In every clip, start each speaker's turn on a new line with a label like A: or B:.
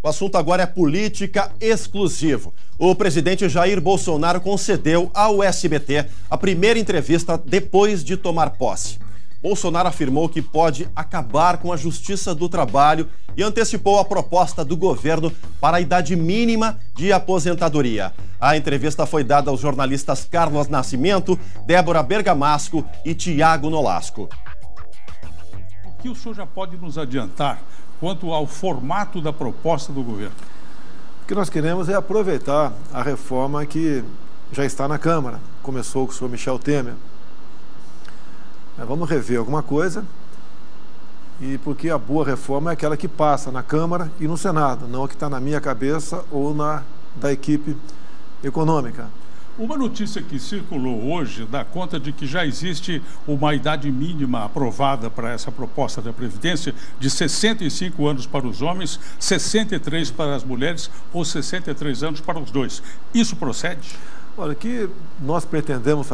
A: O assunto agora é política exclusivo. O presidente Jair Bolsonaro concedeu ao SBT a primeira entrevista depois de tomar posse. Bolsonaro afirmou que pode acabar com a Justiça do Trabalho e antecipou a proposta do governo para a idade mínima de aposentadoria. A entrevista foi dada aos jornalistas Carlos Nascimento, Débora Bergamasco e Tiago Nolasco.
B: O que o senhor já pode nos adiantar quanto ao formato da proposta do governo?
C: O que nós queremos é aproveitar a reforma que já está na Câmara. Começou com o senhor Michel Temer. Vamos rever alguma coisa, e porque a boa reforma é aquela que passa na Câmara e no Senado, não a que está na minha cabeça ou na da equipe econômica.
B: Uma notícia que circulou hoje dá conta de que já existe uma idade mínima aprovada para essa proposta da Previdência de 65 anos para os homens, 63 para as mulheres ou 63 anos para os dois. Isso procede?
C: Olha, o que nós pretendemos,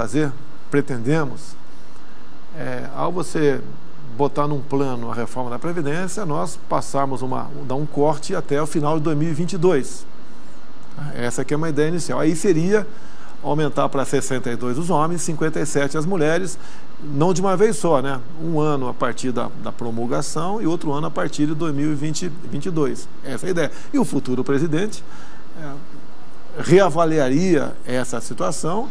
C: ao você botar num plano a reforma da Previdência, nós passarmos dar um corte até o final de 2022. Essa aqui é uma ideia inicial. Aí seria aumentar para 62 os homens, 57 as mulheres, não de uma vez só, né? Um ano a partir da promulgação e outro ano a partir de 2022. Essa é a ideia. E o futuro presidente reavaliaria essa situação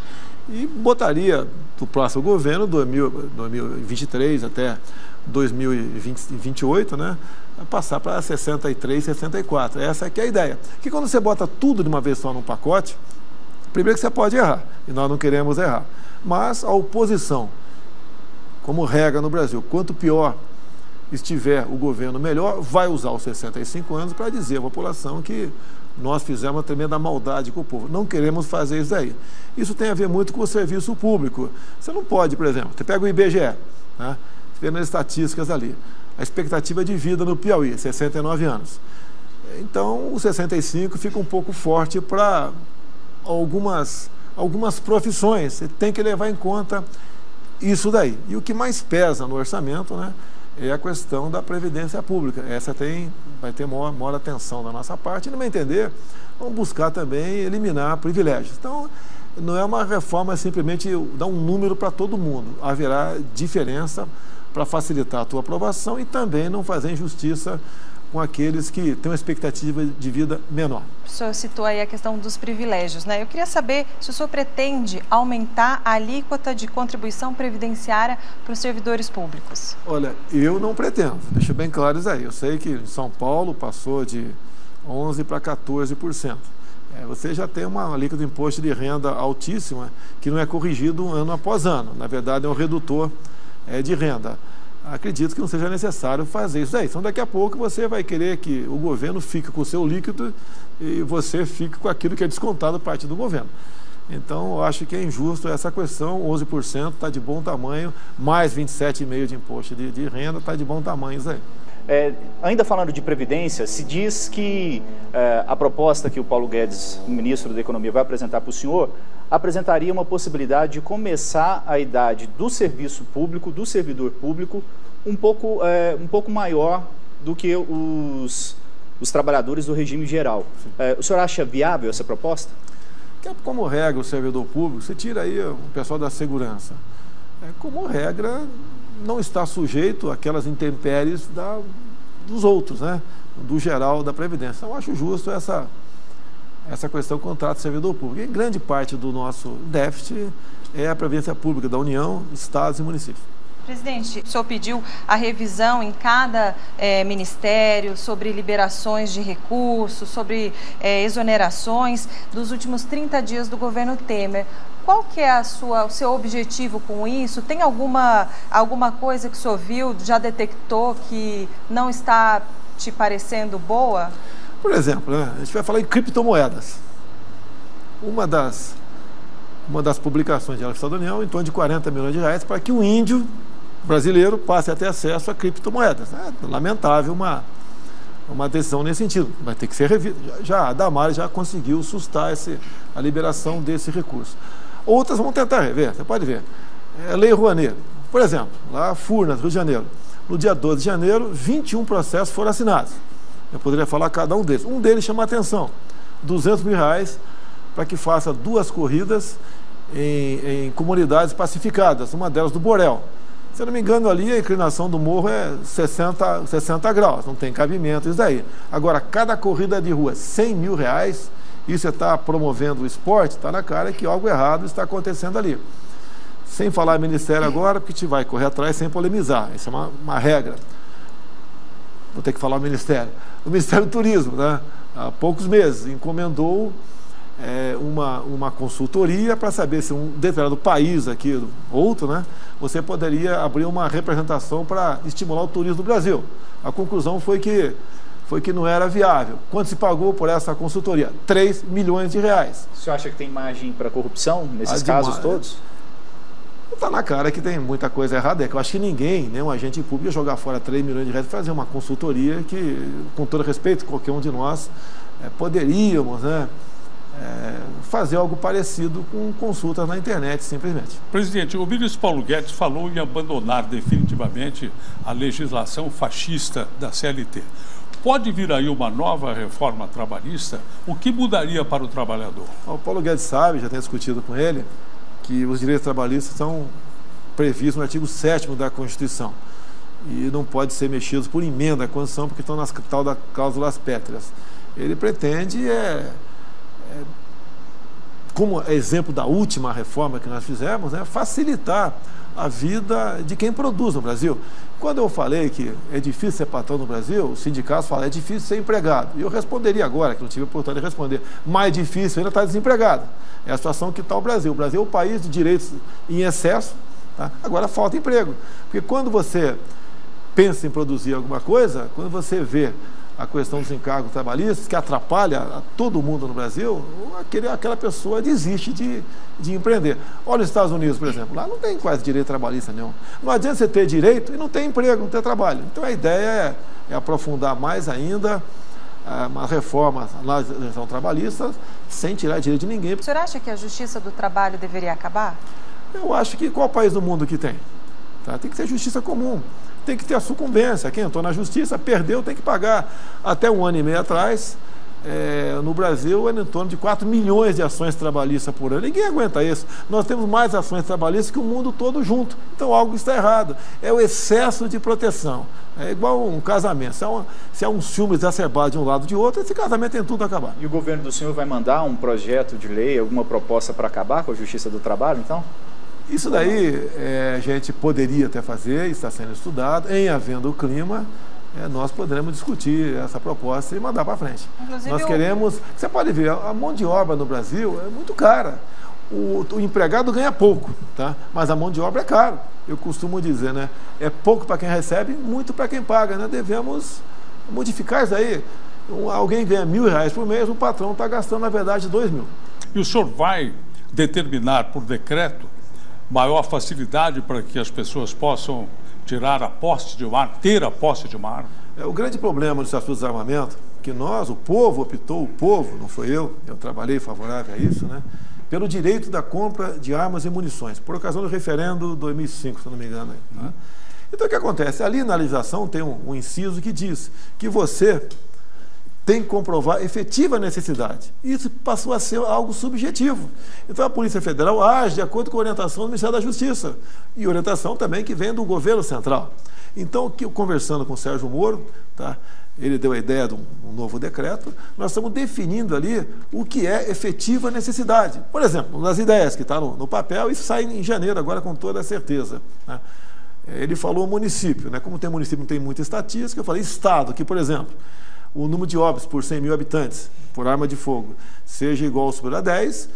C: e botaria do próximo governo, 2023 até 2028, né? Passar para 63, 64. Essa aqui é a ideia. Que quando você bota tudo de uma vez só num pacote, primeiro que você pode errar, e nós não queremos errar. Mas a oposição, como regra no Brasil, quanto pior estiver o governo, melhor, vai usar os 65 anos para dizer à população que nós fizemos uma tremenda maldade com o povo. Não queremos fazer isso daí. Isso tem a ver muito com o serviço público. Você não pode, por exemplo, você pega o IBGE, né? Você vê nas estatísticas ali, a expectativa de vida no Piauí, 69 anos. Então, o 65 fica um pouco forte para algumas profissões. Você tem que levar em conta isso daí. E o que mais pesa no orçamento, né, é a questão da Previdência Pública. Essa vai ter maior atenção da nossa parte. E, no meu entender, vamos buscar também eliminar privilégios. Então, não é uma reforma simplesmente dar um número para todo mundo. Haverá diferença para facilitar a tua aprovação e também não fazer injustiça com aqueles que têm uma expectativa de vida menor.
D: O senhor citou aí a questão dos privilégios, né? Eu queria saber se o senhor pretende aumentar a alíquota de contribuição previdenciária para os servidores públicos.
C: Olha, eu não pretendo, deixa bem claro isso aí. Eu sei que em São Paulo passou de 11% para 14%. Você já tem uma alíquota de imposto de renda altíssima que não é corrigido ano após ano. Na verdade, é um redutor de renda. Acredito que não seja necessário fazer isso aí. Então, daqui a pouco você vai querer que o governo fique com o seu líquido e você fique com aquilo que é descontado da parte do governo. Então, eu acho que é injusto essa questão. 11% está de bom tamanho, mais 27,5% de imposto de renda, está de bom tamanho isso aí.
E: Ainda falando de Previdência, se diz que a proposta que o Paulo Guedes, o ministro da Economia, vai apresentar para o senhor, apresentaria uma possibilidade de começar a idade do serviço público, do servidor público, um pouco maior do que os trabalhadores do regime geral. O senhor acha viável essa proposta?
C: Como regra, o servidor público, você tira aí o pessoal da segurança. Como regra, não está sujeito àquelas intempéries dos outros, né? Do geral da Previdência. Então, eu acho justo essa questão do contrato de servidor público. E grande parte do nosso déficit é a Previdência Pública da União, Estados e municípios.
D: Presidente, o senhor pediu a revisão em cada ministério sobre liberações de recursos, sobre exonerações dos últimos 30 dias do governo Temer. Qual que é o seu objetivo com isso? Tem alguma coisa que o senhor viu, já detectou que não está te parecendo boa?
C: Por exemplo, né, a gente vai falar em criptomoedas. Uma das publicações de Estado da União, em torno de 40 milhões de reais, para que o índio brasileiro passe a ter acesso a criptomoedas. É lamentável uma decisão nesse sentido. Vai ter que ser revista. A Damares já conseguiu sustar a liberação desse recurso. Outras vão tentar rever, você pode ver. Lei Rouanet, por exemplo, lá Furnas, Rio de Janeiro. No dia 12 de janeiro, 21 processos foram assinados. Eu poderia falar cada um deles. Um deles chama a atenção, R$200 mil para que faça 2 corridas em comunidades pacificadas, uma delas do Borel. Se eu não me engano, ali a inclinação do morro é 60 graus, não tem cabimento isso daí. Agora, cada corrida de rua, R$100 mil, isso você está promovendo o esporte, está na cara que algo errado está acontecendo ali. Sem falar Ministério agora, porque a gente vai correr atrás sem polemizar, isso é uma regra. Vou ter que falar o Ministério. O Ministério do Turismo, né, há poucos meses, encomendou uma consultoria para saber se um determinado país aqui, outro, né, você poderia abrir uma representação para estimular o turismo do Brasil. A conclusão foi que não era viável. Quanto se pagou por essa consultoria? R$3 milhões.
E: O senhor acha que tem margem para corrupção nesses casos todos?
C: Está na cara que tem muita coisa errada. É que eu acho que ninguém, nenhum agente público, ia jogar fora R$3 milhões e fazer uma consultoria que, com todo respeito, qualquer um de nós poderíamos, né, fazer algo parecido com consultas na internet, simplesmente.
B: Presidente, o ministro Paulo Guedes falou em abandonar definitivamente a legislação fascista da CLT. Pode vir aí uma nova reforma trabalhista? O que mudaria para o trabalhador?
C: O Paulo Guedes sabe, já tem discutido com ele, que os direitos trabalhistas são previstos no artigo 7º da Constituição e não pode ser mexidos por emenda à Constituição porque estão nas tal das cláusulas pétreas. Ele pretende, como exemplo da última reforma que nós fizemos, facilitar a vida de quem produz no Brasil. Quando eu falei que é difícil ser patrão no Brasil, os sindicatos falam, é difícil ser empregado. E eu responderia agora, que não tive a oportunidade de responder, mais difícil ainda estar desempregado. É a situação que está o Brasil. O Brasil é um país de direitos em excesso, tá? Agora falta emprego. Porque quando você pensa em produzir alguma coisa, quando você vê a questão dos encargos trabalhistas, que atrapalha a todo mundo no Brasil, aquela pessoa desiste de empreender. Olha os Estados Unidos, por exemplo, lá não tem quase direito trabalhista nenhum. Não adianta você ter direito e não ter emprego, não ter trabalho. Então a ideia é aprofundar mais ainda uma reforma na legislação trabalhista sem tirar direito de ninguém.
D: O senhor acha que a Justiça do Trabalho deveria acabar?
C: Eu acho que qual país do mundo que tem? Tá? Tem que ser justiça comum. Tem que ter a sucumbência. Quem entrou na justiça, perdeu, tem que pagar. Até 1 ano e meio atrás, no Brasil, era em torno de 4 milhões de ações trabalhistas por ano. Ninguém aguenta isso. Nós temos mais ações trabalhistas que o mundo todo junto. Então, algo está errado. É o excesso de proteção. É igual um casamento. Se há um ciúme exacerbado de um lado ou de outro, esse casamento tem tudo a acabar.
E: E o governo do senhor vai mandar um projeto de lei, alguma proposta para acabar com a Justiça do Trabalho, então?
C: Isso daí a gente poderia até fazer, está sendo estudado, em havendo o clima, nós poderemos discutir essa proposta e mandar para frente. Inclusive, nós queremos, você pode ver, a mão de obra no Brasil é muito cara. O empregado ganha pouco, tá? Mas a mão de obra é cara. Eu costumo dizer, né? É pouco para quem recebe, muito para quem paga, né? Devemos modificar isso aí. Alguém ganha R$1.000 por mês, o patrão está gastando, na verdade, 2 mil.
B: E o senhor vai determinar por decreto maior facilidade para que as pessoas possam tirar a posse de uma arma, ter a posse de uma arma?
C: O grande problema do Estatuto do Desarmamento, que nós, o povo optou, o povo, não foi eu trabalhei favorável a isso, né, pelo direito da compra de armas e munições, por ocasião do referendo 2005, se não me engano. Né? Então o que acontece? Ali na legislação tem um inciso que diz que você tem que comprovar efetiva necessidade. Isso passou a ser algo subjetivo. Então a Polícia Federal age de acordo com a orientação do Ministério da Justiça e orientação também que vem do governo central. Então, conversando com o Sérgio Moro, tá, ele deu a ideia de um novo decreto, nós estamos definindo ali o que é efetiva necessidade. Por exemplo, nas ideias que está no papel, isso sai em janeiro agora com toda certeza. Né? Ele falou município, né? Como tem município que não tem muita estatística, eu falei estado, que, por exemplo, o número de óbitos por 100 mil habitantes por arma de fogo seja igual ou superior a 10,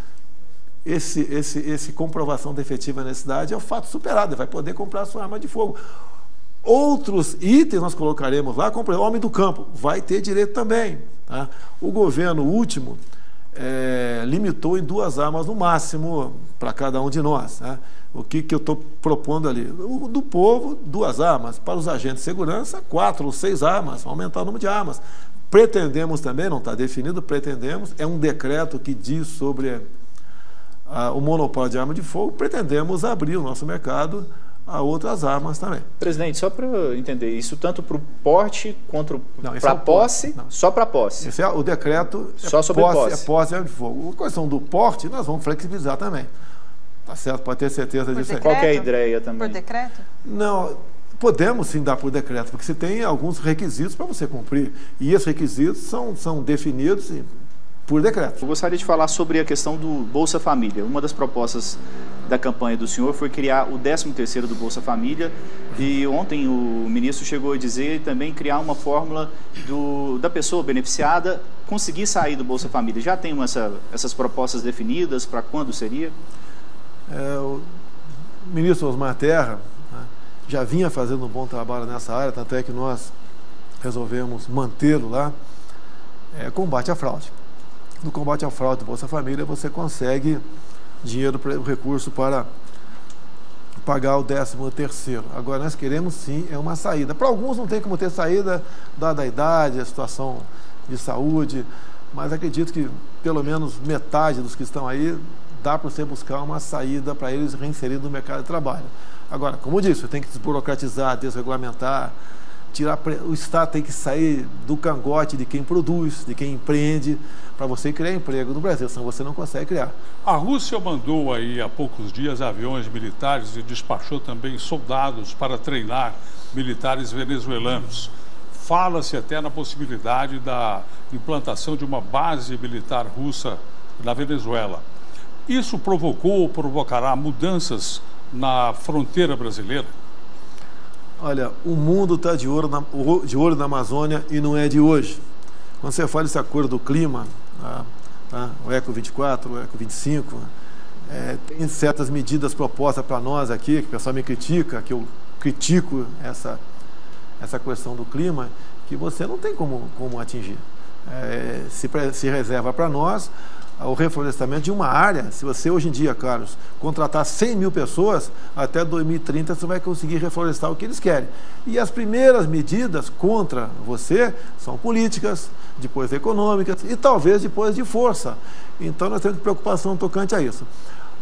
C: esse comprovação de efetiva necessidade é o fato superado, ele vai poder comprar a sua arma de fogo. Outros itens nós colocaremos lá, como o homem do campo, vai ter direito também. Tá? O governo último limitou em 2 armas no máximo para cada um de nós. Né? O que eu estou propondo ali? Do povo, 2 armas. Para os agentes de segurança, 4 ou 6 armas, aumentar o número de armas. Pretendemos também, não está definido, pretendemos, é um decreto que diz sobre o monopólio de arma de fogo, pretendemos abrir o nosso mercado a outras armas também.
E: Presidente, só para eu entender, isso tanto para o porte quanto para a posse, só para posse?
C: Esse é o decreto,
E: só sobre posse.
C: É posse de arma de fogo. A questão do porte, nós vamos flexibilizar também. Tá certo? Pode ter certeza disso aí.
E: Qual que é a ideia também?
D: Por decreto?
C: Não, podemos sim dar por decreto, porque você tem alguns requisitos para você cumprir. E esses requisitos são definidos por decreto.
E: Eu gostaria de falar sobre a questão do Bolsa Família. Uma das propostas da campanha do senhor foi criar o 13º do Bolsa Família, e ontem o ministro chegou a dizer também criar uma fórmula da pessoa beneficiada conseguir sair do Bolsa Família. Já tem essas propostas definidas para quando seria?
C: O ministro Osmar Terra, né, já vinha fazendo um bom trabalho nessa área, tanto é que nós resolvemos mantê-lo lá. Combate à fraude. No combate à fraude do Bolsa Família, você consegue dinheiro, recurso para pagar o 13º. Agora, nós queremos sim uma saída. Para alguns não tem como ter saída, dada a idade, a situação de saúde, mas acredito que pelo menos metade dos que estão aí dá para você buscar uma saída para eles reinserirem no mercado de trabalho. Agora, como eu disse, você tem que desburocratizar, desregulamentar, o Estado tem que sair do cangote de quem produz, de quem empreende, para você criar emprego no Brasil, senão você não consegue criar.
B: A Rússia mandou aí há poucos dias aviões militares e despachou também soldados para treinar militares venezuelanos. Fala-se até na possibilidade da implantação de uma base militar russa na Venezuela. Isso provocou ou provocará mudanças na fronteira brasileira?
C: Olha, o mundo está de olho na Amazônia e não é de hoje. Quando você fala desse acordo do clima, o ECO 24, o ECO 25, tem certas medidas propostas para nós aqui, que o pessoal me critica, que eu critico essa questão do clima, que você não tem como atingir. Se reserva para nós o reflorestamento de uma área. Se você hoje em dia, Carlos, contratar 100 mil pessoas, até 2030 você vai conseguir reflorestar o que eles querem. E as primeiras medidas contra você são políticas, depois econômicas e talvez depois de força. Então nós temos preocupação tocante a isso.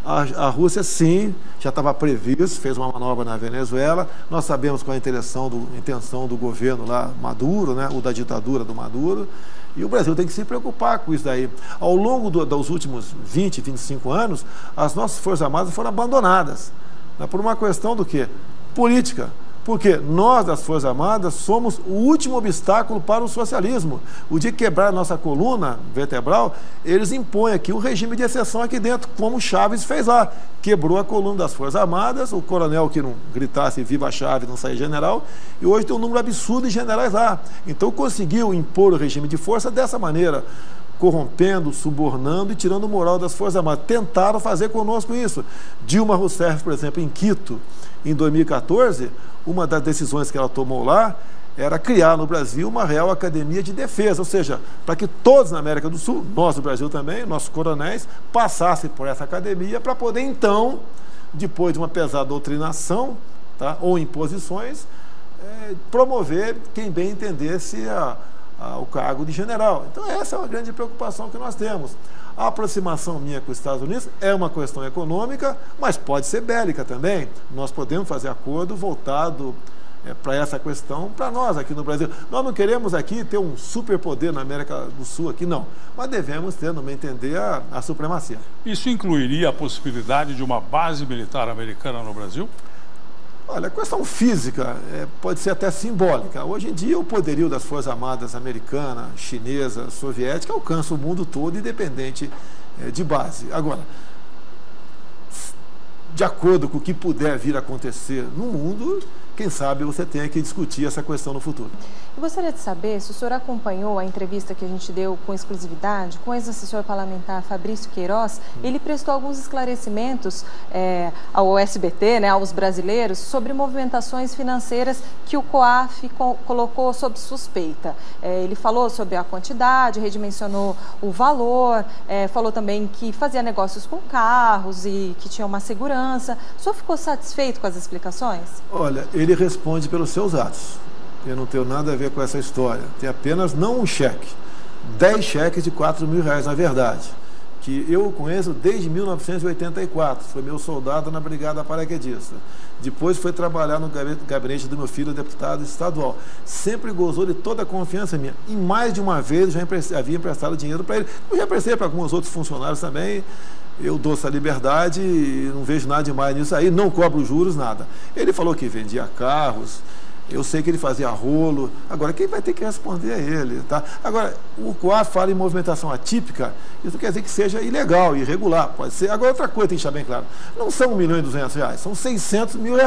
C: A Rússia, sim, já estava previsto, fez uma manobra na Venezuela. Nós sabemos qual é a intenção do governo lá, Maduro, né, ou da ditadura do Maduro. E o Brasil tem que se preocupar com isso daí. Ao longo dos últimos 20, 25 anos, as nossas Forças Armadas foram abandonadas. Né, por uma questão do quê? Política. Porque nós, das Forças Armadas, somos o último obstáculo para o socialismo. O dia que quebrar a nossa coluna vertebral, eles impõem aqui um regime de exceção aqui dentro, como Chaves fez lá. Quebrou a coluna das Forças Armadas, o coronel que não gritasse viva Chaves não saía general, e hoje tem um número absurdo de generais lá. Então conseguiu impor o regime de força dessa maneira, corrompendo, subornando e tirando o moral das Forças Armadas. Tentaram fazer conosco isso. Dilma Rousseff, por exemplo, em Quito, em 2014, uma das decisões que ela tomou lá era criar no Brasil uma Real Academia de Defesa, ou seja, para que todos na América do Sul, nós do Brasil também, nossos coronéis, passassem por essa academia para poder então, depois de uma pesada doutrinação, tá, ou imposições, promover quem bem entendesse o cargo de general. Então essa é uma grande preocupação que nós temos. A aproximação minha com os Estados Unidos é uma questão econômica, mas pode ser bélica também. Nós podemos fazer acordo voltado para essa questão, para nós aqui no Brasil. Nós não queremos aqui ter um superpoder na América do Sul, aqui não. Mas devemos ter, no meu entender, a supremacia.
B: Isso incluiria a possibilidade de uma base militar americana no Brasil?
C: Olha, a questão física pode ser até simbólica. Hoje em dia, o poderio das Forças Armadas americana, chinesa, soviética alcança o mundo todo, independente de base. Agora, de acordo com o que puder vir a acontecer no mundo, quem sabe você tenha que discutir essa questão no futuro.
D: Eu gostaria de saber se o senhor acompanhou a entrevista que a gente deu com exclusividade com o ex-assessor parlamentar Fabrício Queiroz. Ele prestou alguns esclarecimentos ao SBT, né, aos brasileiros, sobre movimentações financeiras que o COAF colocou sob suspeita. Ele falou sobre a quantidade, redimensionou o valor, falou também que fazia negócios com carros e que tinha uma segurança. O senhor ficou satisfeito com as explicações?
C: Olha, ele responde pelos seus atos. Eu não tenho nada a ver com essa história. Tem apenas, não um cheque, 10 cheques de R$4.000, na verdade, que eu o conheço desde 1984, foi meu soldado na Brigada Paraquedista. Depois foi trabalhar no gabinete do meu filho, deputado estadual. Sempre gozou de toda a confiança minha. E mais de uma vez já havia emprestado dinheiro para ele. Eu já prestei para alguns outros funcionários também. Eu dou essa liberdade e não vejo nada demais nisso aí, não cobro juros, nada. Ele falou que vendia carros, eu sei que ele fazia rolo. Agora, quem vai ter que responder é ele, tá? Agora, o COAF fala em movimentação atípica, isso quer dizer que seja ilegal, irregular, pode ser. Agora, outra coisa tem que deixar bem claro, não são R$1.200.000, são R$600 mil.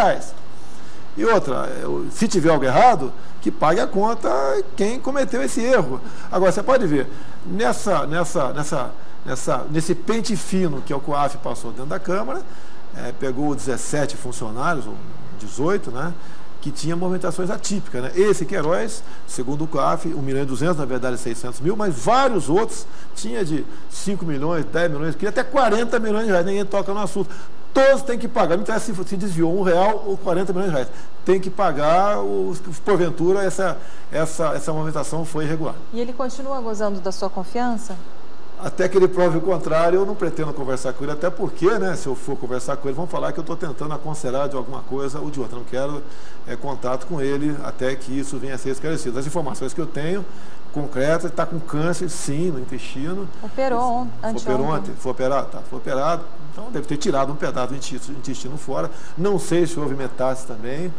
C: E outra, se tiver algo errado, que pague a conta quem cometeu esse erro. Agora, você pode ver, nesse pente fino que o COAF passou dentro da Câmara, pegou 17 funcionários, ou 18, né? Que tinha movimentações atípicas, né? Esse Queiroz, segundo o COAF, 1.200.000, na verdade 600 mil, mas vários outros tinha de 5 milhões, 10 milhões, queria até 40 milhões de reais, ninguém toca no assunto. Todos têm que pagar, não interessa se desviou R$1 ou 40 milhões de reais, tem que pagar, porventura essa movimentação foi irregular.
D: E ele continua gozando da sua confiança?
C: Até que ele prove o contrário, eu não pretendo conversar com ele, até porque, né, se eu for conversar com ele, vão falar que eu estou tentando aconselhar de alguma coisa ou de outra. Não quero contato com ele até que isso venha a ser esclarecido. As informações que eu tenho, concretas, ele está com câncer, sim, no intestino.
D: Operou ontem.
C: Foi operado? Tá, foi operado. Então deve ter tirado um pedaço do intestino fora. Não sei se houve metástase também.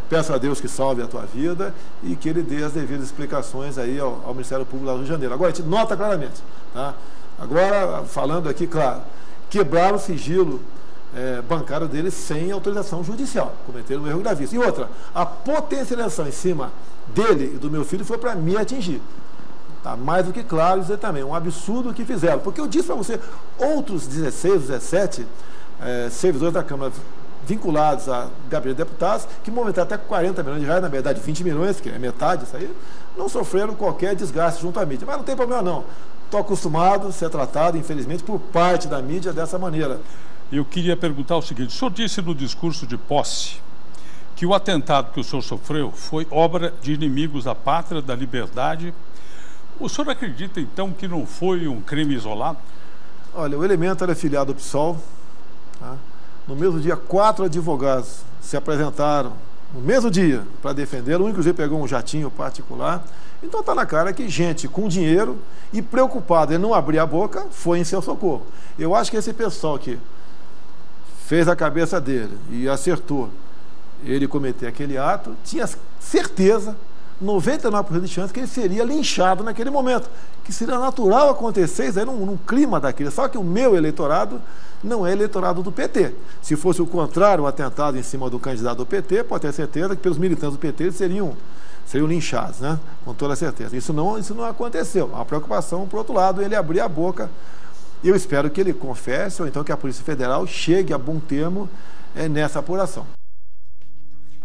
C: Peço a Deus que salve a tua vida e que ele dê as devidas explicações aí ao Ministério Público lá do Rio de Janeiro. Agora, a gente nota claramente, tá? Agora, falando aqui, claro, quebraram o sigilo bancário deles sem autorização judicial, cometeram um erro gravíssimo. E outra, a potencialização em cima dele e do meu filho foi para me atingir. Tá mais do que claro isso aí também, um absurdo o que fizeram. Porque eu disse para você, outros 16, 17 servidores da Câmara vinculados a gabinete de deputados, que movimentaram até 40 milhões de reais, na verdade 20 milhões, que é metade disso aí, não sofreram qualquer desgaste junto à mídia. Mas não tem problema não. Estou acostumado a ser tratado, infelizmente, por parte da mídia dessa maneira.
B: Eu queria perguntar o seguinte, o senhor disse no discurso de posse que o atentado que o senhor sofreu foi obra de inimigos da pátria, da liberdade. O senhor acredita, então, que não foi um crime isolado?
C: Olha, o elemento era filiado ao PSOL, tá? No mesmo dia, 4 advogados se apresentaram, no mesmo dia, para defendê-lo. Um, inclusive, pegou um jatinho particular. Então, está na cara que gente com dinheiro e preocupado em não abrir a boca foi em seu socorro. Eu acho que esse pessoal que fez a cabeça dele e acertou ele cometer aquele ato, tinha certeza, 99% de chance, que ele seria linchado naquele momento. Que seria natural acontecer isso aí num clima daquele. Só que o meu eleitorado não é eleitorado do PT. Se fosse o contrário, o atentado em cima do candidato do PT, pode ter certeza que pelos militantes do PT eles seriam linchados, né? Com toda certeza. Isso não aconteceu. A preocupação, por outro lado, ele abrir a boca. Eu espero que ele confesse, ou então que a Polícia Federal chegue a bom termo nessa apuração.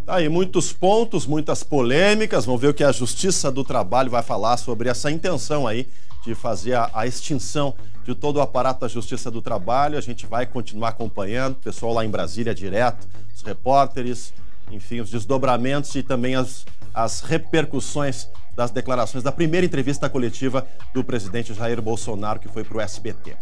A: Aí, muitos pontos, muitas polêmicas. Vamos ver o que a Justiça do Trabalho vai falar sobre essa intenção aí de fazer a extinção de todo o aparato da Justiça do Trabalho. A gente vai continuar acompanhando, o pessoal lá em Brasília direto, os repórteres, enfim, os desdobramentos e também as repercussões das declarações da primeira entrevista coletiva do presidente Jair Bolsonaro, que foi para o SBT.